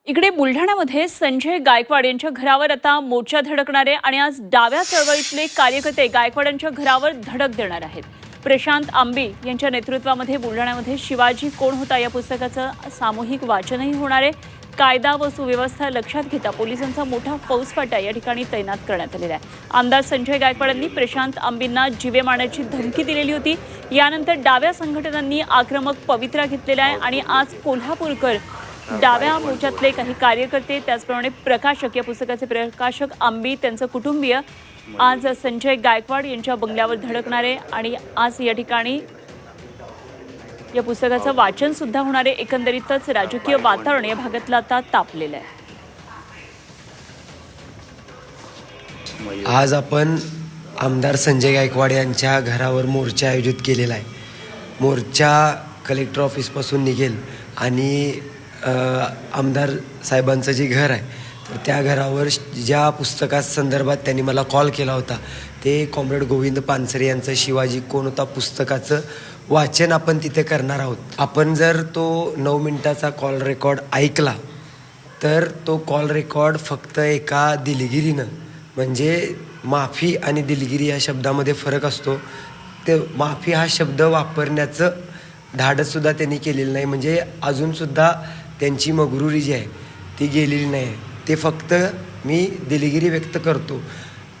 इकडे बुलढाण्यामध्ये संजय गायकवाड यांच्या घरावर आता मोर्चा धडकणारे आणि आज डाव्या चळवळीतले कार्यकर्ते गायकवाडांच्या घरावर धडक देणार आहेत. प्रशांत आंबी यांच्या नेतृत्वामध्ये बुलढाण्यामध्ये शिवाजी कोण होता या पुस्तकाचं सामूहिक वाचनही होणार आहे. कायदा व सुव्यवस्था लक्षात घेता पोलिसांचा मोठा फौजफाटा या ठिकाणी तैनात करण्यात आलेला आहे. आमदार संजय गायकवाडांनी प्रशांत आंबींना जीवे मारण्याची धमकी दिलेली होती. यानंतर डाव्या संघटनांनी आक्रमक पवित्रा घेतलेला आहे आणि आज कोल्हापूरकर डाव्या मोर्चातले काही कार्यकर्ते त्याचप्रमाणे प्रकाशक या पुस्तकाचे प्रकाशक आंबी त्यांचं कुटुंबीय आज संजय गायकवाड यांच्या बंगल्यावर धडकणार आहे आणि आज या ठिकाणी या पुस्तकाचं वाचन सुद्धा होणार आहे. एकंदरीतच राजकीय वातावरण या भागातलं आता तापलेलं आहे. आज आपण आमदार संजय गायकवाड यांच्या घरावर मोर्चा आयोजित केलेला आहे. मोर्चा कलेक्टर ऑफिसपासून निघेल आणि आमदार साहेबांचं जे घर आहे तर त्या घरावर ज्या पुस्तकासंदर्भात त्यांनी मला कॉल केला होता ते कॉम्रेड गोविंद पानसरे यांचं शिवाजी कोण होता पुस्तकाचं वाचन आपण तिथे करणार आहोत. आपण जर तो 9 मिनिटाचा कॉल रेकॉर्ड ऐकला तर तो कॉल रेकॉर्ड फक्त एका दिलगिरीनं, म्हणजे माफी आणि दिलगिरी या शब्दामध्ये फरक असतो, ते माफी हा शब्द वापरण्याचं धाडससुद्धा त्यांनी केलेलं नाही. म्हणजे अजूनसुद्धा त्यांची मगरुरी जी आहे ती गेलेली नाही. ते फक्त मी दिलगिरी व्यक्त करतो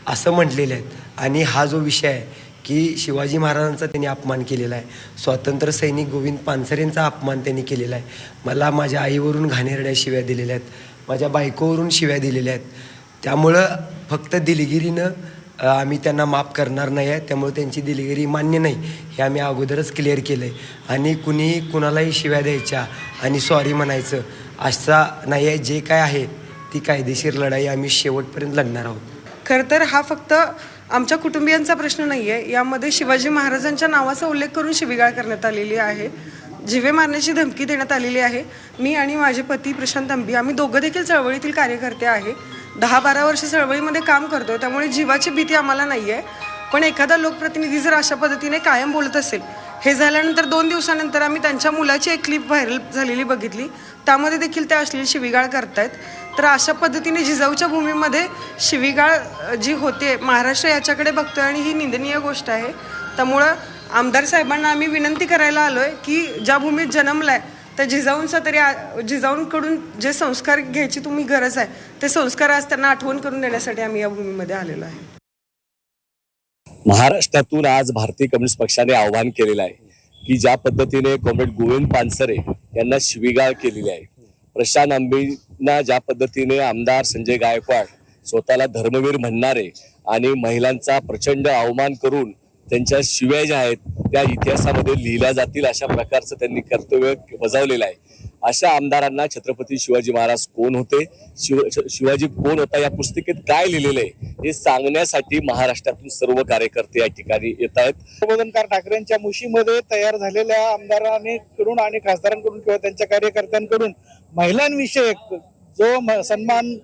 असं म्हटलेले आहेत. आणि हा जो विषय आहे की शिवाजी महाराजांचा त्यांनी अपमान केलेला आहे, स्वातंत्र्य सैनिक गोविंद पानसरेंचा अपमान त्यांनी केलेला आहे, मला माझ्या आईवरून घाणेरड्या शिव्या दिलेल्या आहेत, माझ्या बायकोवरून शिव्या दिलेल्या आहेत. त्यामुळं फक्त दिलगिरीनं आम्ही त्यांना माफ करणार नाही आहे. त्यामुळे त्यांची दिलगिरी मान्य नाही हे आम्ही अगोदरच क्लिअर केलं आहे. आणि कुणालाही शिव्या द्यायच्या आणि सॉरी म्हणायचं असा नाही आहे. जे काय आहे ती कायदेशीर लढाई आम्ही शेवटपर्यंत लढणार आहोत. खरं तर हा फक्त आमच्या कुटुंबियांचा प्रश्न नाही आहे. यामध्ये शिवाजी महाराजांच्या नावाचा उल्लेख करून शिवीगाळ करण्यात आलेली आहे, जीवे मारण्याची धमकी देण्यात आलेली आहे. मी आणि माझे पती प्रशांत आंबी आम्ही दोघं देखील चळवळीतील कार्यकर्ते आहे. 10-12 वर्ष चळवळीमध्ये काम करतो, त्यामुळे जीवाची भीती आम्हाला नाही आहे. पण एखादा लोकप्रतिनिधी जर अशा पद्धतीने कायम बोलत असेल, हे झाल्यानंतर 2 दिवसानंतर आम्ही त्यांच्या मुलाची एक क्लिप व्हायरल झालेली बघितली, त्यामध्ये देखील ते अश्लील शिवीगाळ करतायत. तर अशा पद्धतीने जिजाऊच्या भूमीमध्ये शिवीगाळ जी होते महाराष्ट्र याच्याकडे बघतोय आणि ही निंदनीय गोष्ट आहे. त्यामुळं आमदार साहेबांना आम्ही विनंती करायला आलो आहे की ज्या भूमीत जन्मलाय तर जिजाऊंकडून जे संस्कार घ्यायची तुम्ही गरज आहे ते संस्कार आज त्यांना आठवण करून देण्यासाठी आम्ही या भूमीमध्ये आलेलो आहे. महाराष्ट्रातून आज भारतीय कम्युनिस्ट पक्षाने आवाहन केलेलं आहे की ज्या पद्धतीने कॉम्रेड गोविंद पानसरे यांना शिवीगाळ केलेली आहे, प्रशांत आंबेंना ज्या पद्धतीने आमदार संजय गायकवाड स्वतःला धर्मवीर म्हणणारे आणि महिलांचा प्रचंड अवमान करून त्यांच्या शिव्या ज्या आहेत त्या इतिहासामध्ये लिहिल्या जातील अशा प्रकारचं त्यांनी कर्तव्य बजावलेलं आहे. अशा आमदारांना छत्रपती शिवाजी महाराज कोण होते, शिवाजी कोण होता या पुस्तिकेत काय लिहिलेलं आहे हे सांगण्यासाठी महाराष्ट्रातून सर्व कार्यकर्ते या ठिकाणी येत आहेत. प्रबोधनकार ठाकरेंच्या मुशीमध्ये तयार झालेल्या आमदारांकडून आणि खासदारांकडून किंवा त्यांच्या कार्यकर्त्यांकडून महिलांविषयक जो सन्मान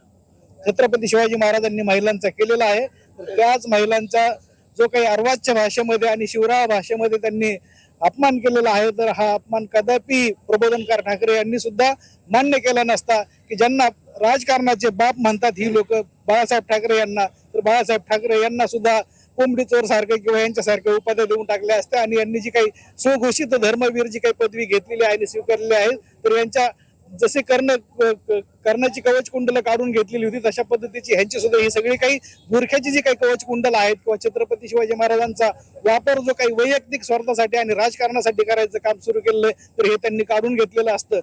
छत्रपती शिवाजी महाराजांनी महिलांचा केलेला आहे, त्याच महिलांचा जो काही अर्वाच्य भाषेमध्ये आणि शिवराळ भाषेमध्ये त्यांनी अपमान केलेला आहे, तर हा अपमान कदापि प्रबोधनकार ठाकरे यांनी सुद्धा मान्य केला नसता. की ज्यांना राजकारणाचे बाप म्हणतात ही लोक बाळासाहेब ठाकरे यांना, तर बाळासाहेब ठाकरे यांना सुद्धा कोंबडी चोर सारखे किंवा यांच्यासारख्या उपाध्या देऊन टाकल्या असत्या. आणि यांनी जी काही स्वघोषित धर्मवीर जी काही पदवी घेतलेली आहे आणि स्वीकारलेली आहे, तर यांच्या जसे कर्णाची कवच कुंडल काढून घेतलेली होती तशा पद्धतीची ह्यांची सुद्धा ही सगळी काही मूर्ख्याची जी काही कवच कुंडल आहेत किंवा छत्रपती शिवाजी महाराजांचा वापर जो काही वैयक्तिक स्वार्थासाठी आणि राजकारणासाठी करायचं काम सुरू केलेलं आहे तर हे त्यांनी काढून घेतलेलं असतं.